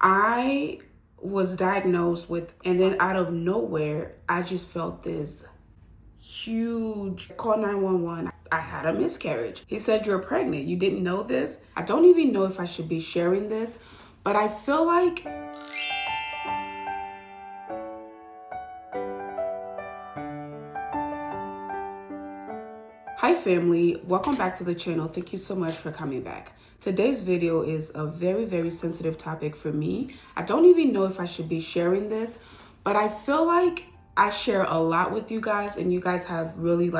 I was diagnosed with, and then out of nowhere, I just felt this huge call 911. I had a miscarriage. He said, "You're pregnant. You didn't know this?" I don't even know if I should be sharing this, but I feel like hi family, welcome back to the channel. Thank you so much for coming back. Today's video is a very sensitive topic for me. I don't even know if I should be sharing this, but I feel like I share a lot with you guys, and you guys have really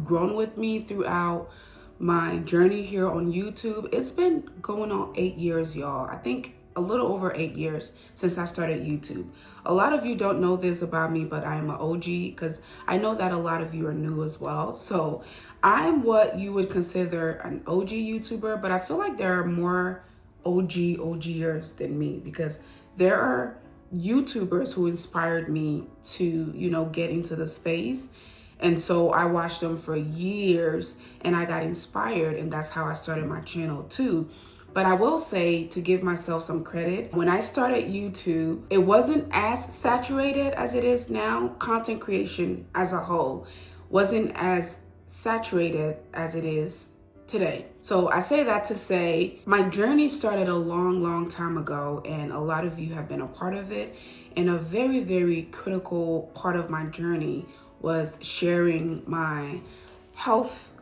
grown with me throughout my journey here on YouTube. It's been going on 8 years, y'all. I think a little over 8 years since I started YouTube. A lot of you don't know this about me, but I am an OG because I know that a lot of you are new as well. So I'm what you would consider an OG YouTuber, but I feel like there are more OGers than me because there are YouTubers who inspired me to, get into the space. And so I watched them for years and I got inspired, and that's how I started my channel too. But I will say, to give myself some credit, when I started YouTube, it wasn't as saturated as it is now. Content creation as a whole wasn't as saturated as it is today. So I say that to say my journey started a long time ago, and a lot of you have been a part of it. And a very critical part of my journey was sharing my health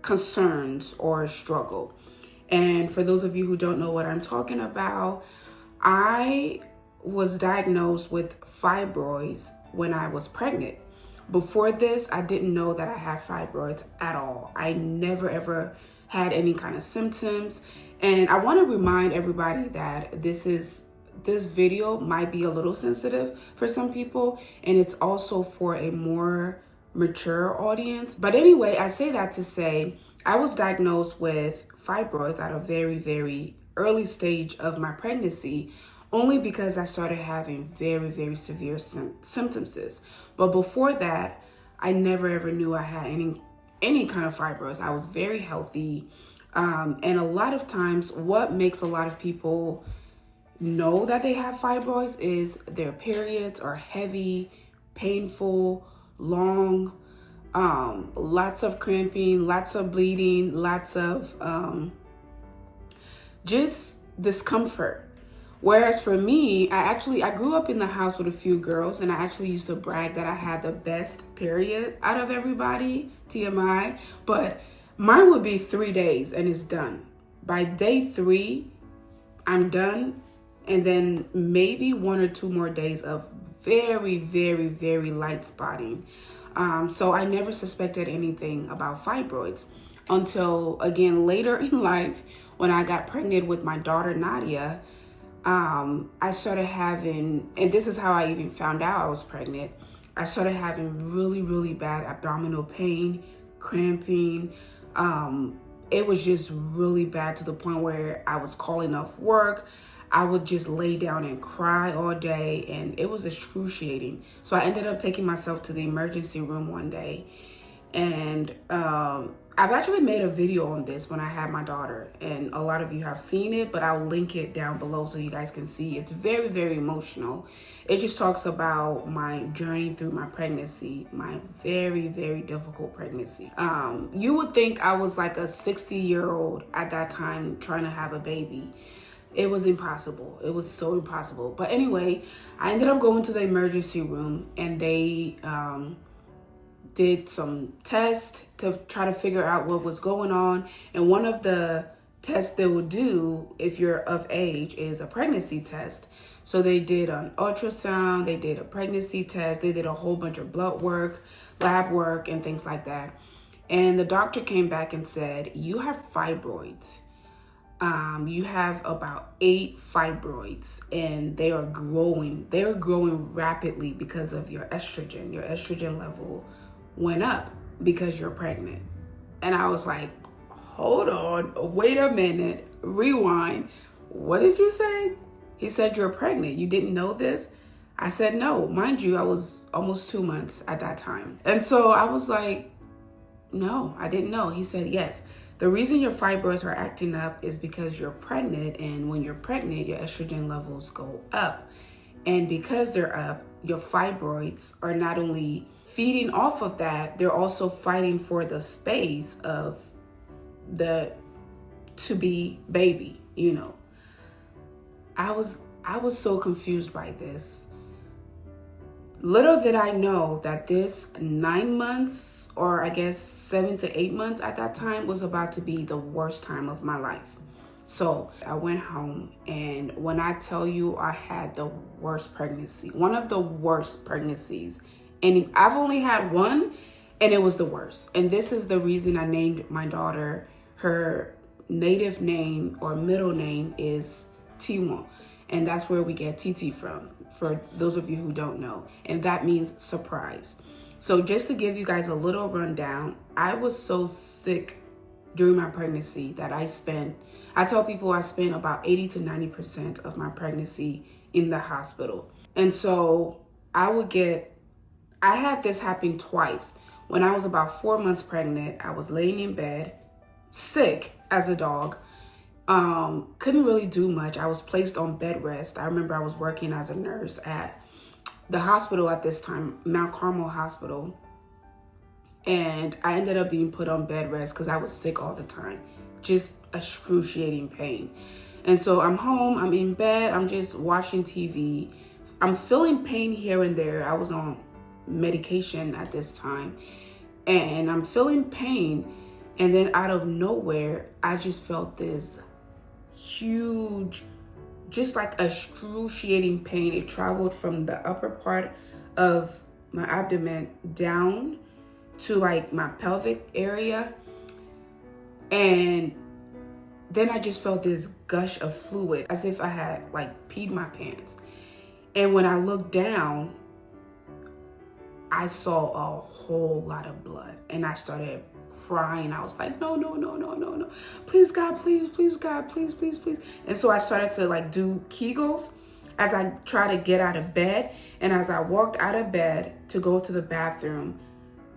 concerns or struggle. And for those of you who don't know what I'm talking about, I was diagnosed with fibroids when I was pregnant. Before this, I didn't know that I had fibroids at all. I never ever had any kind of symptoms. And I want to remind everybody that this video might be a little sensitive for some people, and it's also for a more mature audience. But anyway, I say that to say I was diagnosed with fibroids at a very early stage of my pregnancy, only because I started having very severe symptoms. But before that, I never ever knew I had any kind of fibroids. I was very healthy. And a lot of times what makes a lot of people know that they have fibroids is their periods are heavy, painful, long, lots of cramping, lots of bleeding, lots of just discomfort. Whereas for me, I grew up in the house with a few girls, and I actually used to brag that I had the best period out of everybody, TMI, but mine would be 3 days and it's done. By day 3, I'm done, and then maybe 1 or 2 more days of very light spotting. So I never suspected anything about fibroids until, again, later in life when I got pregnant with my daughter, Nadia. I started having, and this is how I even found out I was pregnant, I started having really bad abdominal pain, cramping. It was just really bad to the point where I was calling off work. I would just lay down and cry all day, and it was excruciating. So I ended up taking myself to the emergency room one day, and I've actually made a video on this when I had my daughter, and a lot of you have seen it, but I'll link it down below so you guys can see. It's very emotional. It just talks about my journey through my pregnancy, my very difficult pregnancy. You would think I was like a 60-year-old at that time trying to have a baby. It was impossible. It was so impossible. But anyway, I ended up going to the emergency room, and they did some tests to try to figure out what was going on. And one of the tests they will do if you're of age is a pregnancy test. So they did an ultrasound, they did a pregnancy test, they did a whole bunch of blood work, lab work, and things like that. And the doctor came back and said, "You have fibroids. You have about 8 fibroids, and they are growing. They are growing rapidly because of your estrogen. Your estrogen level went up because you're pregnant." And I was like, hold on, wait a minute, rewind. What did you say? He said, "You're pregnant. You didn't know this?" I said, "No." Mind you, I was almost 2 months at that time. And so I was like, "No, I didn't know." He said, "Yes, The reason your fibroids are acting up is because you're pregnant, and when you're pregnant, your estrogen levels go up. And because they're up, your fibroids are not only feeding off of that, they're also fighting for the space of the to-be baby, you know. I was so confused by this. Little did I know that this 9 months, or I guess 7 to 8 months at that time, was about to be the worst time of my life. So I went home, and when I tell you I had the worst pregnancy, one of the worst pregnancies, and I've only had one, and it was the worst. And this is the reason I named my daughter. Her native name or middle name is Tiwon, and that's where we get TT from, for those of you who don't know, and that means surprise. So just to give you guys a little rundown, I was so sick during my pregnancy that I tell people I spent about 80 to 90% of my pregnancy in the hospital. And so I had this happen twice. When I was about 4 months pregnant, I was laying in bed, sick as a dog. Couldn't really do much. I was placed on bed rest. I remember I was working as a nurse at the hospital at this time, Mount Carmel Hospital. And I ended up being put on bed rest because I was sick all the time. Just excruciating pain. And so I'm home, I'm in bed, I'm just watching TV. I'm feeling pain here and there. I was on medication at this time. And I'm feeling pain. And then out of nowhere, I just felt this huge, just like excruciating pain. It traveled from the upper part of my abdomen down to like my pelvic area. And then I just felt this gush of fluid, as if I had like peed my pants. And when I looked down, I saw a whole lot of blood, and I started crying. I was like, no. Please, God, please, God, please. And so I started to like do Kegels as I try to get out of bed. And as I walked out of bed to go to the bathroom,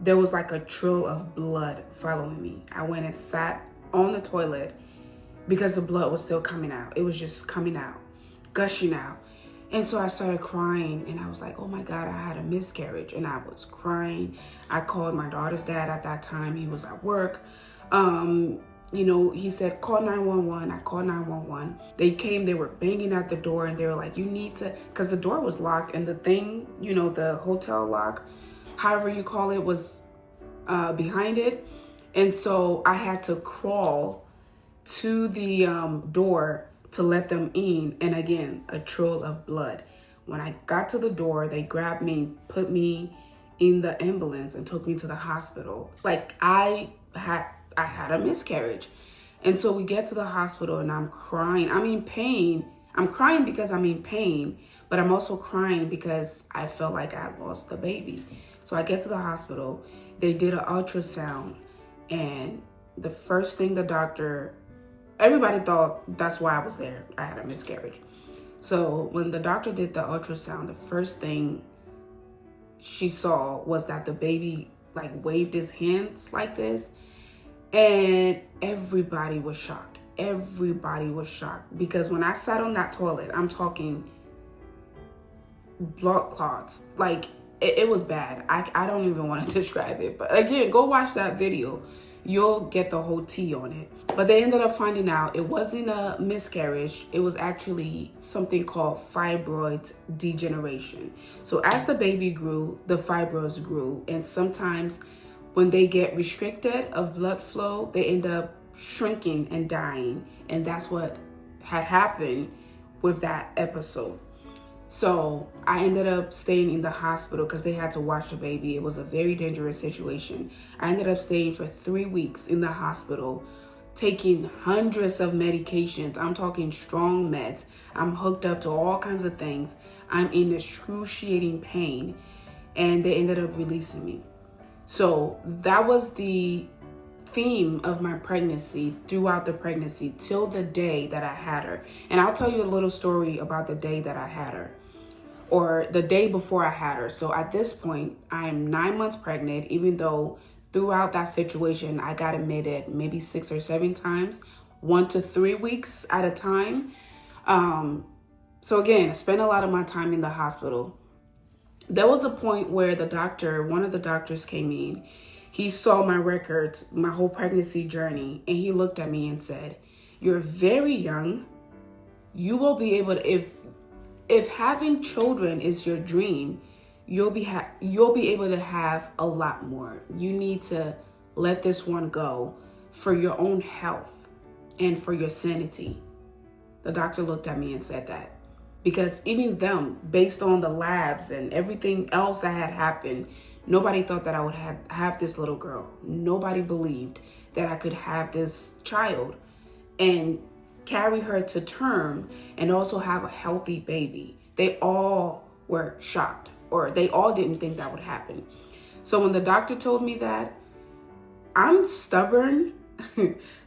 there was like a trail of blood following me. I went and sat on the toilet because the blood was still coming out. It was just coming out, gushing out. And so I started crying, and I was like, oh my God, I had a miscarriage. And I was crying. I called my daughter's dad at that time. He was at work. He said, call 911. I called 911. They came, they were banging at the door, and they were like, you need to, because the door was locked, and the thing, the hotel lock, however you call it, was behind it. And so I had to crawl to the door to let them in. And again, a trail of blood. When I got to the door, they grabbed me, put me in the ambulance, and took me to the hospital. Like I had a miscarriage. And so we get to the hospital, and I'm crying. I'm in pain. I'm crying because I'm in pain, but I'm also crying because I felt like I had lost the baby. So I get to the hospital. They did an ultrasound, and the first thing everybody thought that's why I was there. I had a miscarriage. So when the doctor did the ultrasound, the first thing she saw was that the baby like waved his hands like this. And everybody was shocked. Everybody was shocked because when I sat on that toilet, I'm talking blood clots. Like it was bad. I don't even want to describe it. But again, go watch that video. You'll get the whole tea on it. But they ended up finding out it wasn't a miscarriage. It was actually something called fibroid degeneration. So as the baby grew, the fibroids grew. And sometimes when they get restricted of blood flow, they end up shrinking and dying. And that's what had happened with that episode. So I ended up staying in the hospital because they had to watch the baby. It was a very dangerous situation. I ended up staying for 3 weeks in the hospital, taking hundreds of medications. I'm talking strong meds. I'm hooked up to all kinds of things. I'm in excruciating pain, and they ended up releasing me. So that was the theme of my pregnancy throughout the pregnancy till the day that I had her. And I'll tell you a little story about the day that I had her, or the day before I had her. So at this point, I am 9 months pregnant, even though throughout that situation, I got admitted maybe 6 or 7 times, 1 to 3 weeks at a time. So again, I spent a lot of my time in the hospital. There was a point where one of the doctors came in. He saw my records, my whole pregnancy journey, and he looked at me and said, "You're very young. You will be able to, if having children is your dream, you'll be able to have a lot more. You need to let this one go for your own health and for your sanity." The doctor looked at me and said that. Because even them, based on the labs and everything else that had happened, nobody thought that I would have this little girl. Nobody believed that I could have this child and carry her to term and also have a healthy baby. They all were shocked, or they all didn't think that would happen. So when the doctor told me that, I'm stubborn.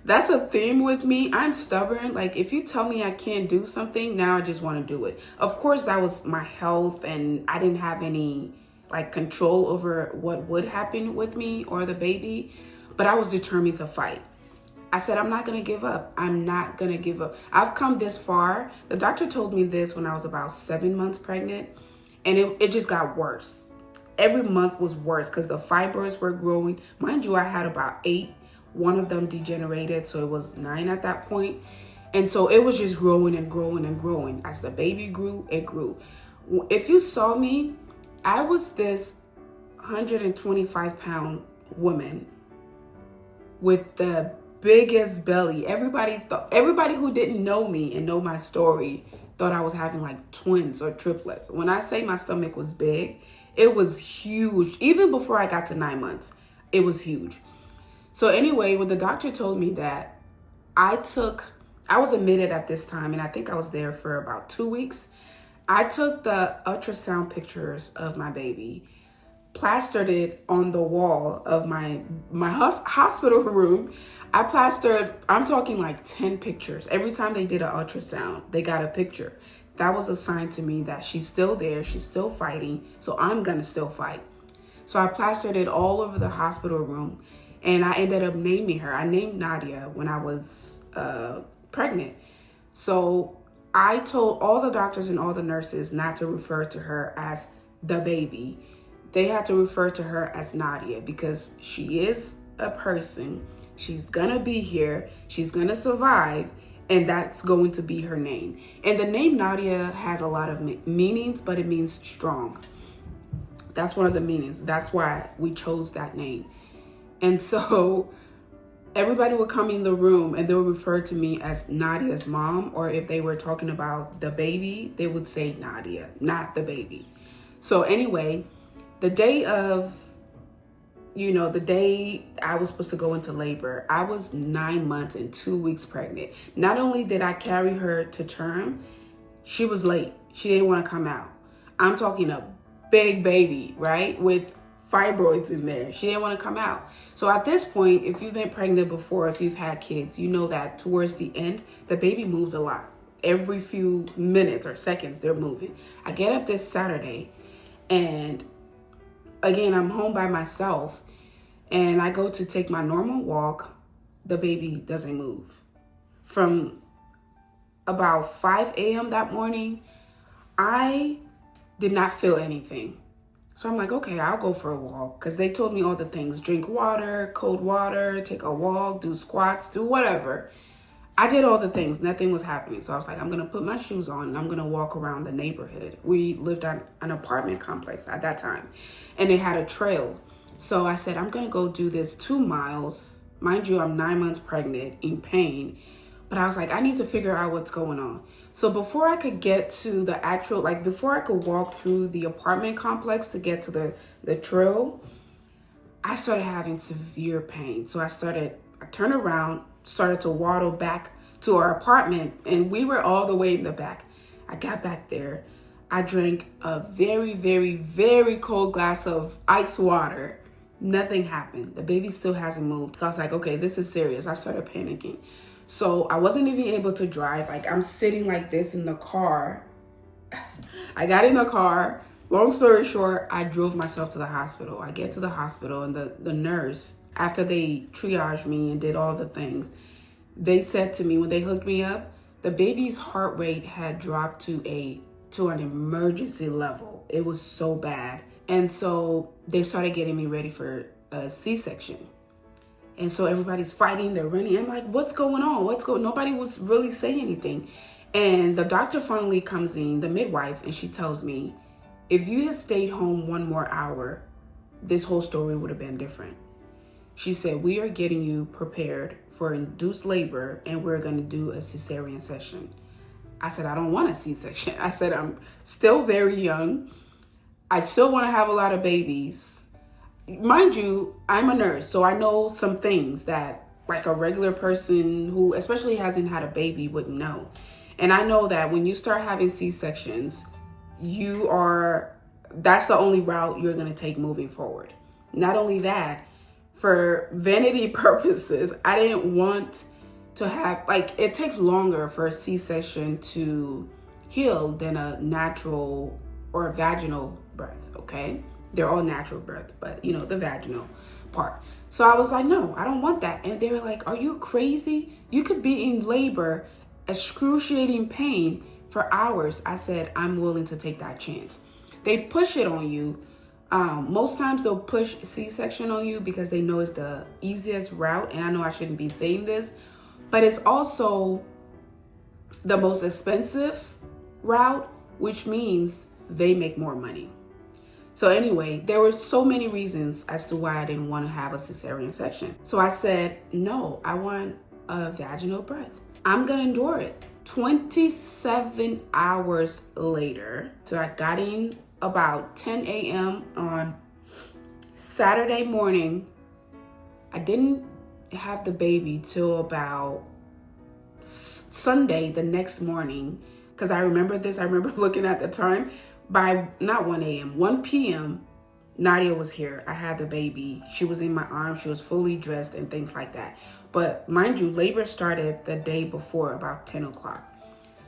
That's a theme with me. I'm stubborn. Like, if you tell me I can't do something, now I just want to do it. Of course, that was my health, and I didn't have any like control over what would happen with me or the baby, but I was determined to fight. I said, I'm not going to give up. I'm not going to give up. I've come this far. The doctor told me this when I was about 7 months pregnant, and it just got worse. Every month was worse because the fibroids were growing. Mind you, I had about 8. One of them degenerated, so it was 9 at that point. And so it was just growing and growing and growing. As the baby grew, it grew. If you saw me, I was this 125-pound woman with the biggest belly. Everybody who didn't know me and know my story thought I was having like twins or triplets. When I say my stomach was big, it was huge. Even before I got to 9 months, it was huge. So anyway, when the doctor told me that, I was admitted at this time, and I think I was there for about 2 weeks. I took the ultrasound pictures of my baby, plastered it on the wall of my hospital room. I'm talking like 10 pictures. Every time they did an ultrasound, they got a picture. That was a sign to me that she's still there, she's still fighting, so I'm gonna still fight. So I plastered it all over the hospital room. And I ended up naming her. I named Nadia when I was pregnant. So I told all the doctors and all the nurses not to refer to her as the baby. They had to refer to her as Nadia because she is a person. She's gonna be here. She's gonna survive. And that's going to be her name. And the name Nadia has a lot of meanings, but it means strong. That's one of the meanings. That's why we chose that name. And so everybody would come in the room and they would refer to me as Nadia's mom, or if they were talking about the baby, they would say Nadia, not the baby. So anyway, the day I was supposed to go into labor, I was 9 months and 2 weeks pregnant. Not only did I carry her to term, she was late. She didn't want to come out. I'm talking a big baby, right? With fibroids in there. She didn't want to come out. So at this point, if you've been pregnant before, if you've had kids, you know that towards the end, the baby moves a lot. Every few minutes or seconds, they're moving. I get up this Saturday, and again, I'm home by myself, and I go to take my normal walk. The baby doesn't move. From about 5 a.m. that morning, I did not feel anything. So I'm like, okay, I'll go for a walk, because they told me all the things: drink water, cold water, take a walk, do squats, do whatever. I did all the things. Nothing was happening. So I was like, I'm going to put my shoes on and I'm going to walk around the neighborhood. We lived on an apartment complex at that time, and they had a trail. So I said, I'm going to go do this 2 miles. Mind you, I'm 9 months pregnant, in pain. But I was like, I need to figure out what's going on. So before I could get to the actual, before I could walk through the apartment complex to get to the trail, I started having severe pain. So I turned around, started to waddle back to our apartment, and we were all the way in the back. I got back there. I drank a very, very, very cold glass of ice water. Nothing happened. The baby still hasn't moved. So I was like, okay, this is serious. I started panicking. So I wasn't even able to drive. I'm sitting like this in the car. I got in the car, Long story short, I drove myself to the hospital. I get to the hospital and the nurse, after they triaged me and did all the things, they said to me when they hooked me up, the baby's heart rate had dropped to an emergency level. It was so bad. And so they started getting me ready for a C-section. And so everybody's fighting, they're running. I'm like, what's going on? Nobody was really saying anything. And the doctor finally comes in, the midwife, and she tells me, if you had stayed home one more hour, this whole story would have been different. She said, we are getting you prepared for induced labor and we're going to do a cesarean section. I said, I don't want a C-section. I said, I'm still very young. I still want to have a lot of babies. Mind you, I'm a nurse, so I know some things that like a regular person who especially hasn't had a baby wouldn't know. And I know that when you start having C-sections, that's the only route you're going to take moving forward. Not only that, for vanity purposes, I didn't want to have, like, it takes longer for a C-section to heal than a natural or a vaginal birth, okay? They're all natural birth, but you know, the vaginal part. So I was like, no, I don't want that. And they were like, are you crazy? You could be in labor, excruciating pain for hours. I said, I'm willing to take that chance. They push it on you. Most times they'll push C-section on you because they know it's the easiest route. And I know I shouldn't be saying this, but it's also the most expensive route, which means they make more money. So anyway, there were so many reasons as to why I didn't want to have a cesarean section. So I said, no, I want a vaginal birth. I'm going to endure it. 27 hours later, so I got in about 10 a.m. on Saturday morning. I didn't have the baby till about Sunday the next morning, because I remember this. I remember looking at the time. By not 1 a.m., 1 p.m., Nadia was here. I had the baby. She was in my arms. She was fully dressed and things like that. But mind you, labor started the day before, about 10 o'clock.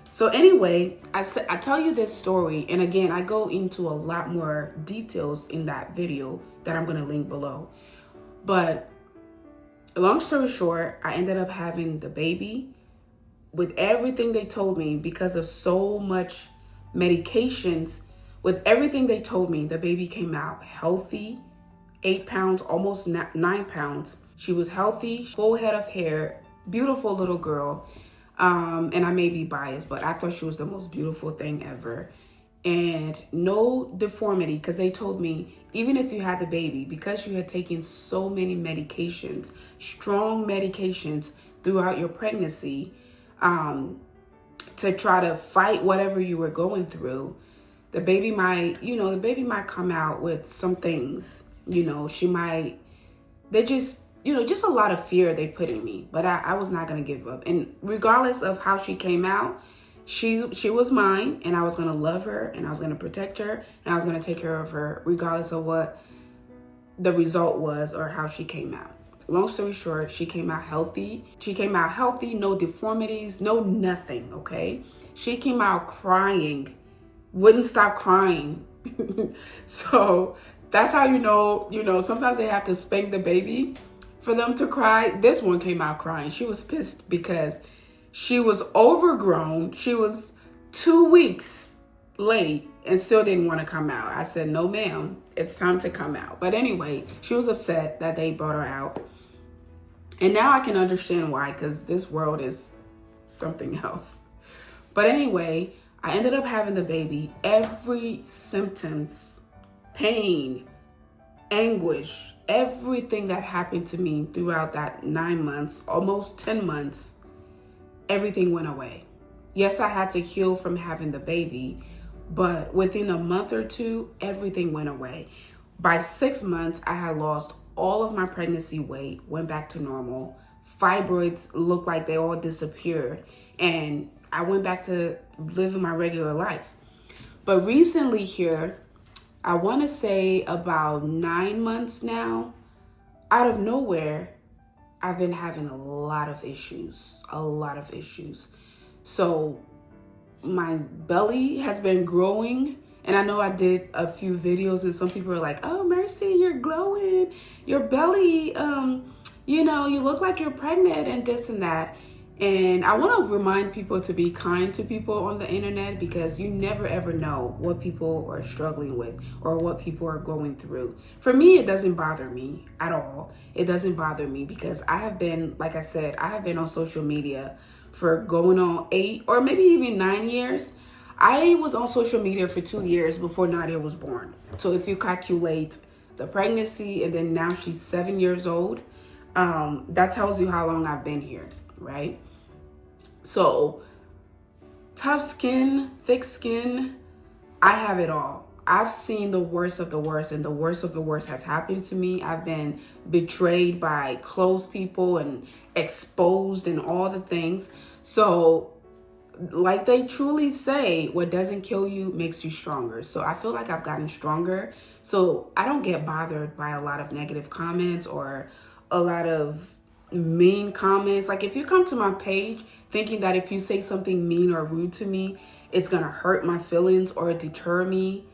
So anyway, I tell you this story. And again, I go into a lot more details in that video that I'm going to link below. But long story short, I ended up having the baby with everything they told me because of so much medications. With everything they told me, the baby came out healthy, 8 pounds, almost 9 pounds. She was healthy, full head of hair, beautiful little girl. And I may be biased, but I thought she was the most beautiful thing ever. And no deformity, because they told me, even if you had the baby, because you had taken so many medications, strong medications throughout your pregnancy, to try to fight whatever you were going through, the baby might come out with some things, just a lot of fear they put in me, but I was not going to give up. And regardless of how she came out, she was mine, and I was going to love her, and I was going to protect her, and I was going to take care of her regardless of what the result was or how she came out. Long story short, she came out healthy. No deformities, no nothing, okay? She came out crying, wouldn't stop crying. So that's how sometimes they have to spank the baby for them to cry. This one came out crying. She was pissed because she was overgrown. She was 2 weeks late and still didn't want to come out. I said, no, ma'am, it's time to come out. But anyway, she was upset that they brought her out. And now I can understand why, because this world is something else. But anyway, I ended up having the baby. Every symptoms, pain, anguish, everything that happened to me throughout that 9 months, almost 10 months, everything went away. Yes, I had to heal from having the baby, but within a month or two, everything went away. By 6 months, I had lost all of my pregnancy weight, went back to normal. Fibroids looked like they all disappeared, and I went back to living my regular life. But recently here, I want to say about 9 months now, out of nowhere, I've been having a lot of issues. So my belly has been growing And I know I did a few videos and some people are like, oh, Mercy, you're glowing. Your belly, you know, you look like you're pregnant and this and that. And I want to remind people to be kind to people on the internet, because you never ever know what people are struggling with or what people are going through. For me, it doesn't bother me at all. It doesn't bother me because I have been, like I said, I have been on social media for going on 8 or maybe even 9 years. I was on social media for 2 years before Nadia was born. So if you calculate the pregnancy and then now she's 7 years old, that tells you how long I've been here, right? So tough skin, thick skin, I have it all. I've seen the worst of the worst, and the worst of the worst has happened to me. I've been betrayed by close people and exposed and all the things. So like they truly say, what doesn't kill you makes you stronger. So I feel like I've gotten stronger. So I don't get bothered by a lot of negative comments or a lot of mean comments. Like if you come to my page thinking that if you say something mean or rude to me, it's gonna hurt my feelings or deter me,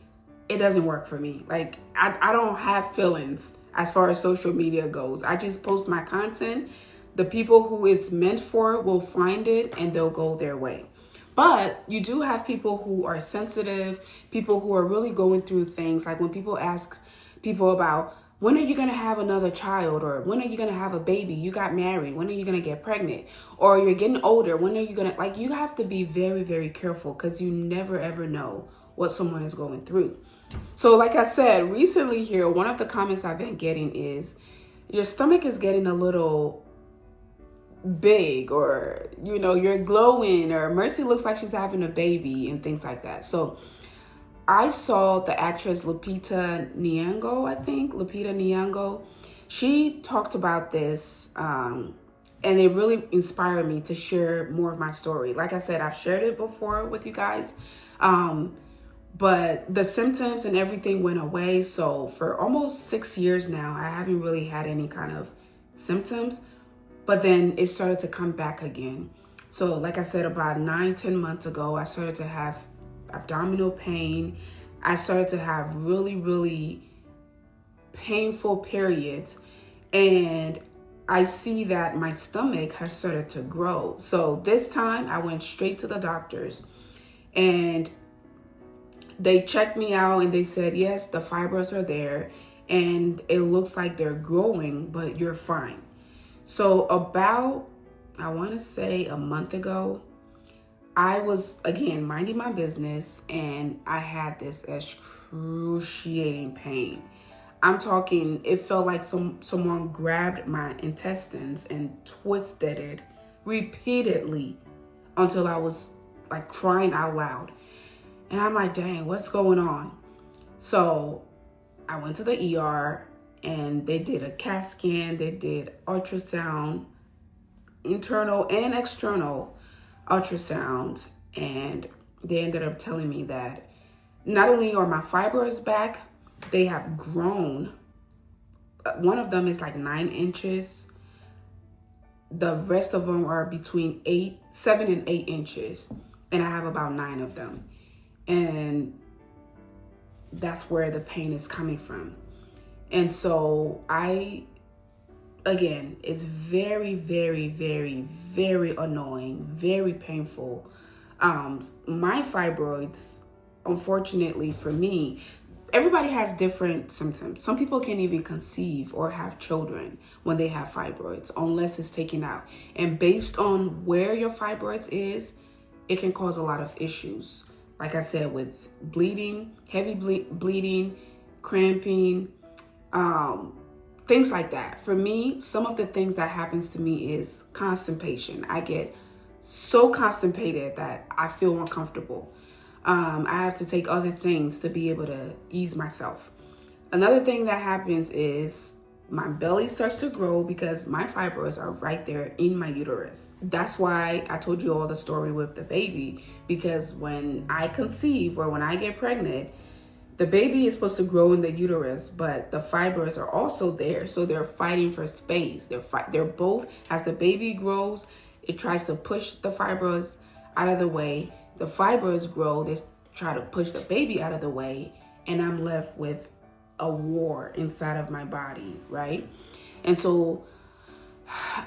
it doesn't work for me. Like I don't have feelings as far as social media goes. I just post my content. The people who it's meant for will find it and they'll go their way. But you do have people who are sensitive, people who are really going through things. Like when people ask people about, when are you going to have another child? Or when are you going to have a baby? You got married. When are you going to get pregnant? Or you're getting older. When are you going to, like, you have to be very, very careful, because you never, ever know what someone is going through. So like I said, recently here, one of the comments I've been getting is, your stomach is getting a little big, or, you know, you're glowing, or Mercy looks like she's having a baby and things like that. So I saw the actress Lupita Nyong'o. She talked about this, and it really inspired me to share more of my story. Like I said, I've shared it before with you guys, but the symptoms and everything went away. So for almost 6 years now, I haven't really had any kind of symptoms, but then it started to come back again. So like I said, about 9-10 months ago, I started to have abdominal pain. I started to have really, really painful periods. And I see that my stomach has started to grow. So this time I went straight to the doctors, and they checked me out and they said, yes, the fibroids are there and it looks like they're growing, but you're fine. So about, I want to say a month ago, I was, again, minding my business, and I had this excruciating pain. I'm talking, it felt like someone grabbed my intestines and twisted it repeatedly until I was like crying out loud. And I'm like, dang, what's going on? So I went to the ER and they did a CAT scan, they did ultrasound, internal and external ultrasound, and they ended up telling me that not only are my fibroids back, they have grown. One of them is like 9 inches. The rest of them are between 7 and 8 inches, and I have about 9 of them. And that's where the pain is coming from. And so again, it's very, very, very, very annoying, very painful. My fibroids, unfortunately for me, everybody has different symptoms. Some people can't even conceive or have children when they have fibroids unless it's taken out. And based on where your fibroids is, it can cause a lot of issues. Like I said, with bleeding, heavy bleeding, cramping, things like that. For me, some of the things that happens to me is constipation. I get so constipated that I feel uncomfortable. I have to take other things to be able to ease myself. Another thing that happens is my belly starts to grow because my fibroids are right there in my uterus. That's why I told you all the story with the baby, because when I conceive or when I get pregnant, the baby is supposed to grow in the uterus, but the fibroids are also there. So they're fighting for space. They're both, as the baby grows, it tries to push the fibroids out of the way. The fibroids grow, they try to push the baby out of the way, and I'm left with a war inside of my body, right? And so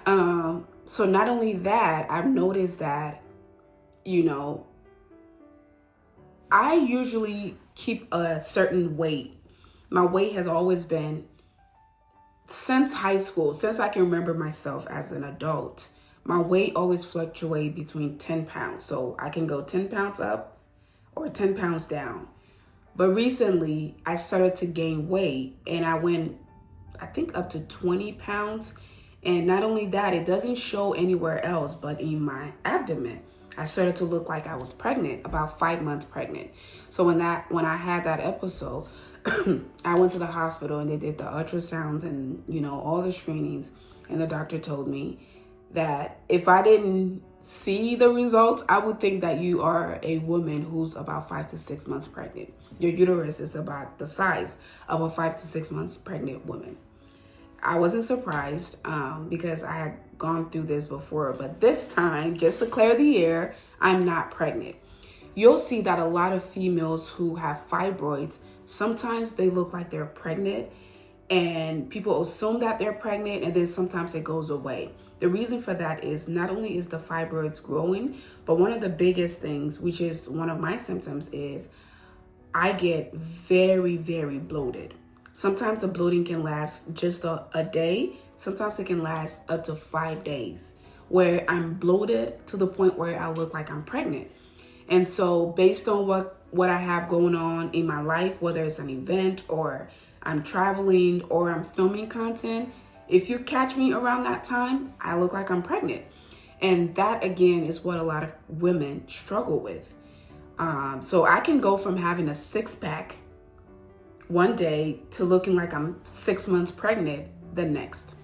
not only that, I've noticed that, you know, I usually keep a certain weight. My weight has always been, since high school, since I can remember myself as an adult, my weight always fluctuates between 10 pounds. So I can go 10 pounds up or 10 pounds down. But recently I started to gain weight, and I went, I think, up to 20 pounds. And not only that, it doesn't show anywhere else, but in my abdomen, I started to look like I was pregnant, about 5 months pregnant. So when I had that episode, I went to the hospital and they did the ultrasounds and, you know, all the screenings. And the doctor told me that if I didn't see the results, I would think that you are a woman who's about 5 to 6 months pregnant. Your uterus is about the size of a 5 to 6 months pregnant woman. I wasn't surprised because I had gone through this before, but this time, just to clear the air, I'm not pregnant. You'll see that a lot of females who have fibroids, sometimes they look like they're pregnant, and people assume that they're pregnant, and then sometimes it goes away. The reason for that is not only is the fibroids growing, but one of the biggest things, which is one of my symptoms, is I get very, very bloated. Sometimes the bloating can last just a day. Sometimes it can last up to 5 days, where I'm bloated to the point where I look like I'm pregnant. And so based on what I have going on in my life, whether it's an event or I'm traveling or I'm filming content, if you catch me around that time, I look like I'm pregnant. And that, again, is what a lot of women struggle with. So I can go from having a 6-pack one day to looking like I'm 6 months pregnant the next.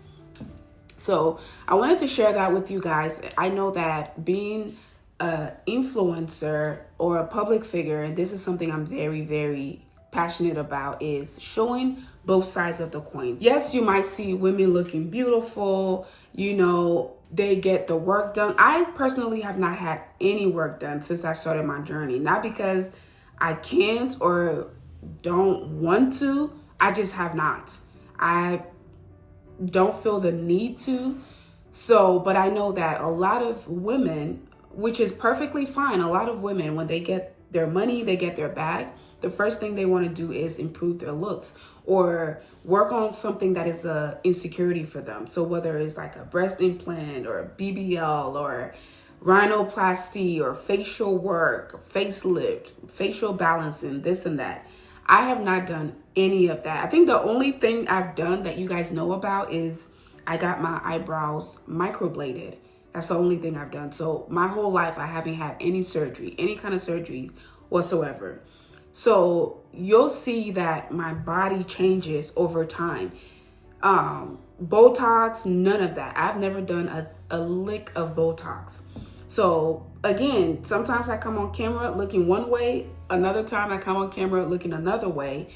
So I wanted to share that with you guys. I know that being an influencer or a public figure, and this is something I'm very, very passionate about, is showing both sides of the coin. Yes, you might see women looking beautiful, you know, they get the work done. I personally have not had any work done since I started my journey. Not because I can't or don't want to, I just have not. I don't feel the need to. So, but I know that a lot of women, which is perfectly fine, a lot of women, when they get their money, they get their bag, the first thing they want to do is improve their looks or work on something that is a insecurity for them. So whether it's like a breast implant or a BBL or rhinoplasty or facial work, facelift, facial balancing, this and that. I have not done any of that. I think the only thing I've done that you guys know about is I got my eyebrows microbladed. That's the only thing I've done. So my whole life, I haven't had any surgery, any kind of surgery whatsoever. So you'll see that my body changes over time. Botox, none of that. I've never done a lick of Botox. So again, sometimes I come on camera looking one way, another time I come on camera looking another way.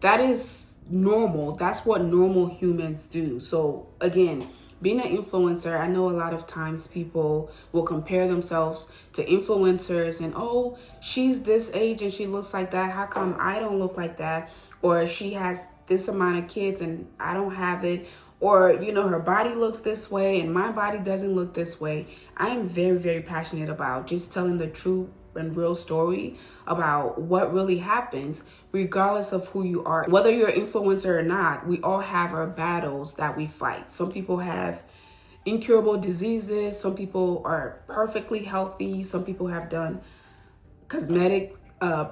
That is normal. That's what normal humans do. So again, being an influencer, I know a lot of times people will compare themselves to influencers and, oh, she's this age and she looks like that. How come I don't look like that? Or she has this amount of kids and I don't have it. Or, you know, her body looks this way and my body doesn't look this way. I am very, very passionate about just telling the true and real story about what really happens, regardless of who you are. Whether you're an influencer or not, we all have our battles that we fight. Some people have incurable diseases. Some people are perfectly healthy. Some people have done cosmetic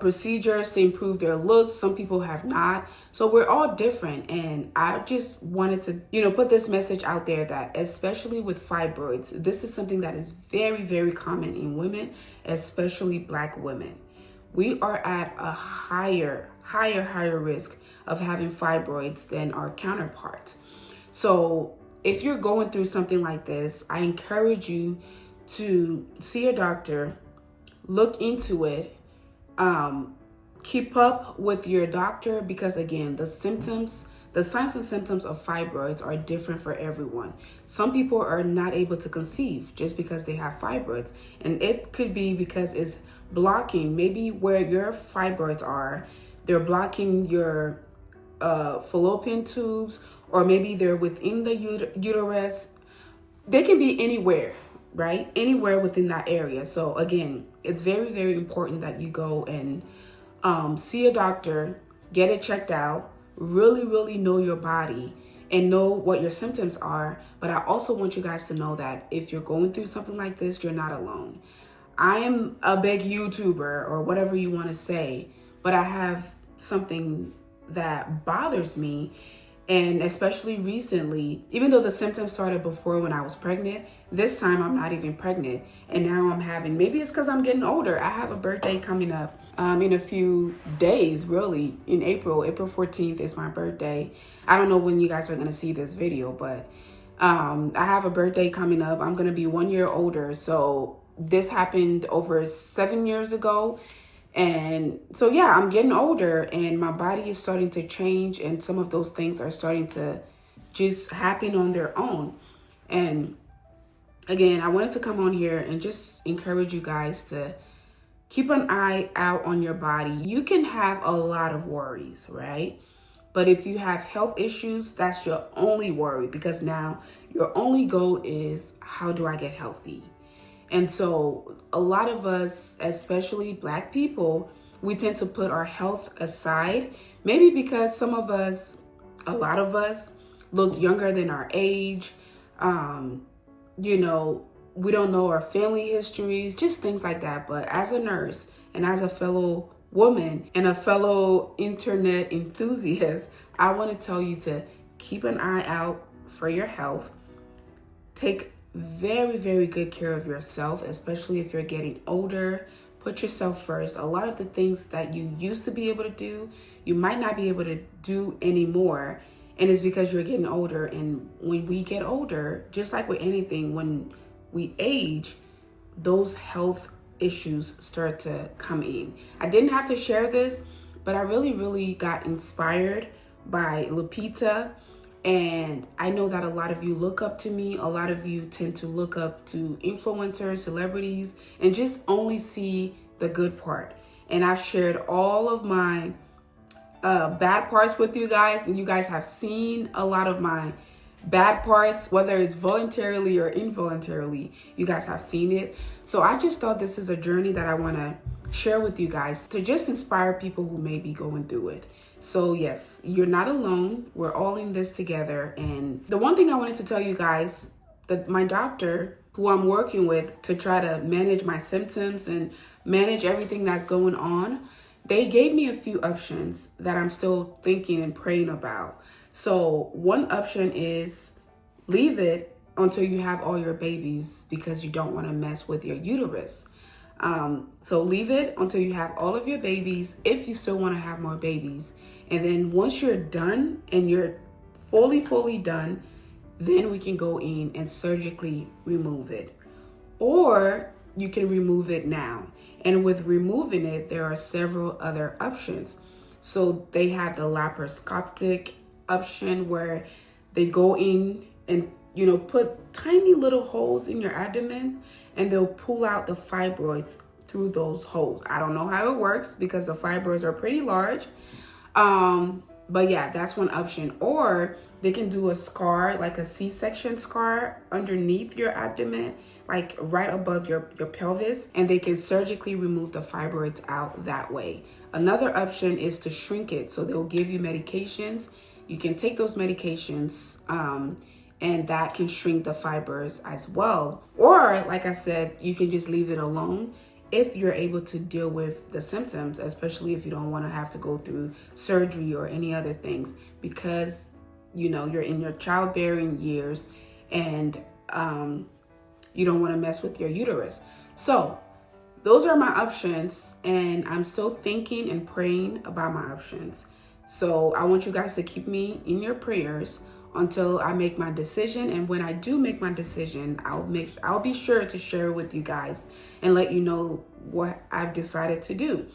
procedures to improve their looks. Some people have not. So we're all different. And I just wanted to, you know, put this message out there that especially with fibroids, this is something that is very, very common in women, especially Black women. We are at a higher risk of having fibroids than our counterparts. So if you're going through something like this, I encourage you to see a doctor, look into it, keep up with your doctor, because again, the symptoms the signs and symptoms of fibroids are different for everyone. Some people are not able to conceive just because they have fibroids, and it could be because it's blocking, maybe where your fibroids are, they're blocking your fallopian tubes, or maybe they're within the uterus. They can be anywhere, right? Anywhere within that area. So again, it's very, very important that you go and see a doctor, get it checked out, really, really know your body and know what your symptoms are. But I also want you guys to know that if you're going through something like this, you're not alone. I am a big YouTuber or whatever you want to say, but I have something that bothers me. And especially recently, even though the symptoms started before when I was pregnant, this time I'm not even pregnant. And now I'm having, maybe it's because I'm getting older. I have a birthday coming up in a few days, really, in April. April 14th is my birthday. I don't know when you guys are going to see this video, but I have a birthday coming up. I'm going to be 1 year older. So this happened over 7 years ago. And so, yeah, I'm getting older and my body is starting to change, and some of those things are starting to just happen on their own. And again, I wanted to come on here and just encourage you guys to keep an eye out on your body. You can have a lot of worries, right? But if you have health issues, that's your only worry, because now your only goal is, how do I get healthy? And so a lot of us, especially Black people, we tend to put our health aside, maybe because some of us, a lot of us, look younger than our age. You know, we don't know our family histories, just things like that. But as a nurse and as a fellow woman and a fellow internet enthusiast, I want to tell you to keep an eye out for your health. Take very, very good care of yourself, especially if you're getting older. Put yourself first. A lot of the things that you used to be able to do, you might not be able to do anymore. And it's because you're getting older. And when we get older, just like with anything, when we age, those health issues start to come in. I didn't have to share this, but I really, really got inspired by Lupita. And I know that a lot of you look up to me. A lot of you tend to look up to influencers, celebrities, and just only see the good part. And I've shared all of my bad parts with you guys, and you guys have seen a lot of my bad parts, whether it's voluntarily or involuntarily. You guys have seen it. So I just thought this is a journey that I want to share with you guys to just inspire people who may be going through it. So yes, you're not alone. We're all in this together. And the one thing I wanted to tell you guys, that my doctor, who I'm working with to try to manage my symptoms and manage everything that's going on, they gave me a few options that I'm still thinking and praying about. So one option is leave it until you have all your babies, because you don't want to mess with your uterus. So leave it until you have all of your babies, if you still want to have more babies. And then once you're done and you're fully done, then we can go in and surgically remove it. Or you can remove it now. And with removing it, there are several other options. So they have the laparoscopic option, where they go in and, you know, put tiny little holes in your abdomen, and they'll pull out the fibroids through those holes. I don't know how it works because the fibroids are pretty large. But yeah, that's one option. Or they can do a scar, like a C-section scar underneath your abdomen, like right above your pelvis, and they can surgically remove the fibroids out that way. Another option is to shrink it. So they'll give you medications. You can take those medications, and that can shrink the fibers as well. Or like I said, you can just leave it alone if you're able to deal with the symptoms, especially if you don't want to have to go through surgery or any other things, because, you know, you're in your childbearing years and you don't want to mess with your uterus. So those are my options, and I'm still thinking and praying about my options. So I want you guys to keep me in your prayers until I make my decision. And when I do make my decision, I'll be sure to share it with you guys and let you know what I've decided to do.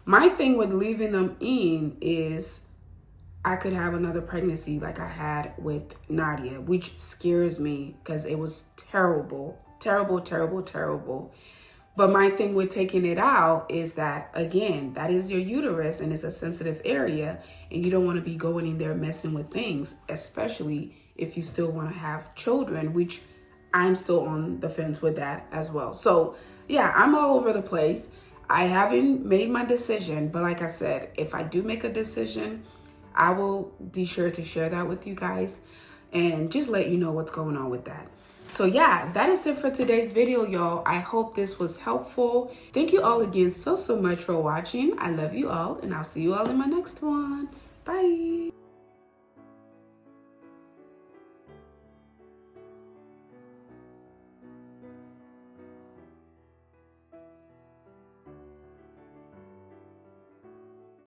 My thing with leaving them in is, I could have another pregnancy like I had with Nadia, which scares me because it was terrible, terrible, terrible, terrible. But my thing with taking it out is that, again, that is your uterus and it's a sensitive area, and you don't want to be going in there messing with things, especially if you still want to have children, which I'm still on the fence with that as well. So yeah, I'm all over the place. I haven't made my decision, but like I said, if I do make a decision, I will be sure to share that with you guys and just let you know what's going on with that. So yeah, that is it for today's video, y'all. I hope this was helpful. Thank you all again so much for watching. I love you all, and I'll see you all in my next one. Bye.